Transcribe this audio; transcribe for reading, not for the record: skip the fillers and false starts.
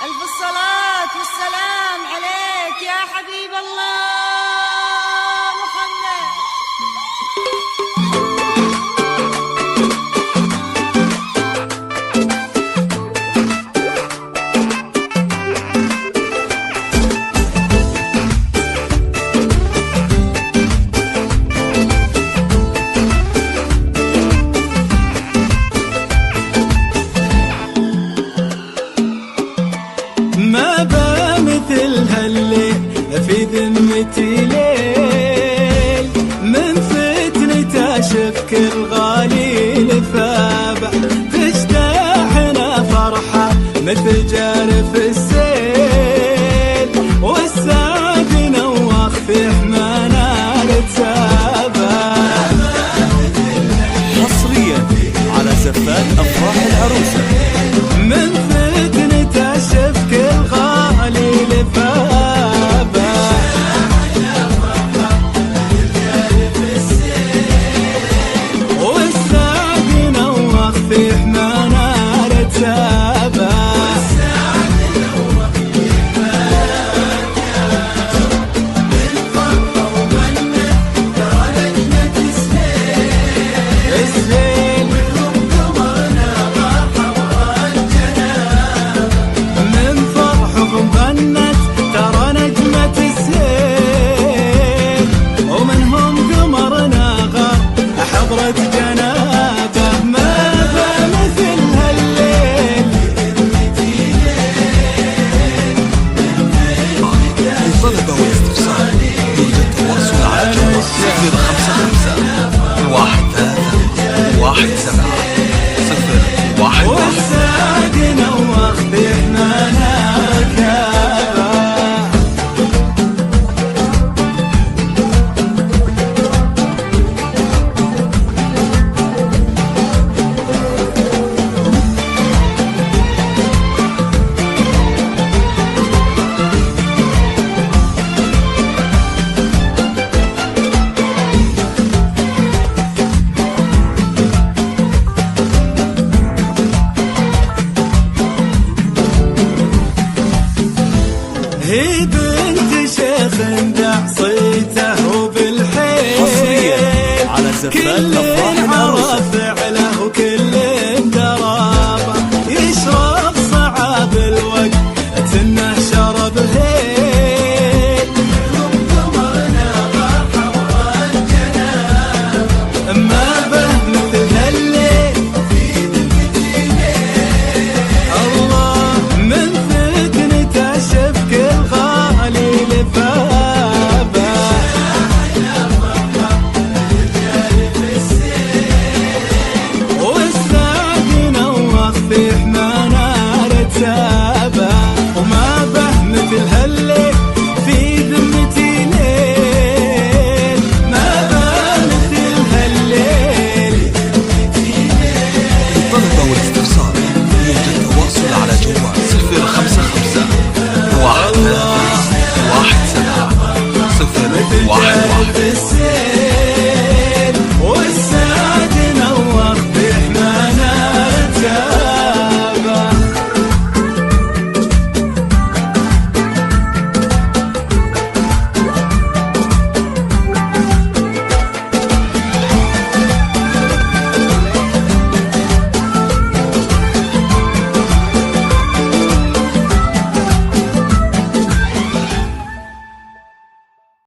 ألف الصلاة والسلام عليك يا حبيب الله محمد. ما بمثل هالليل في ذمتي ليل، من فتنة شفك الغالي لفابع، تجتاحنا فرحة مثل جارف السيل، والسعد نوخ في حمانا نتسابع. حصريا على زفات أفراح العروسة. من فتنة شفك الغالي لفابع، والسعد نوخ في حمانا نتسابع. هي بنت شيخ دع صيته وبالحيل، حصريا على زفات أفراح العروسة. كل عرف فعله وكل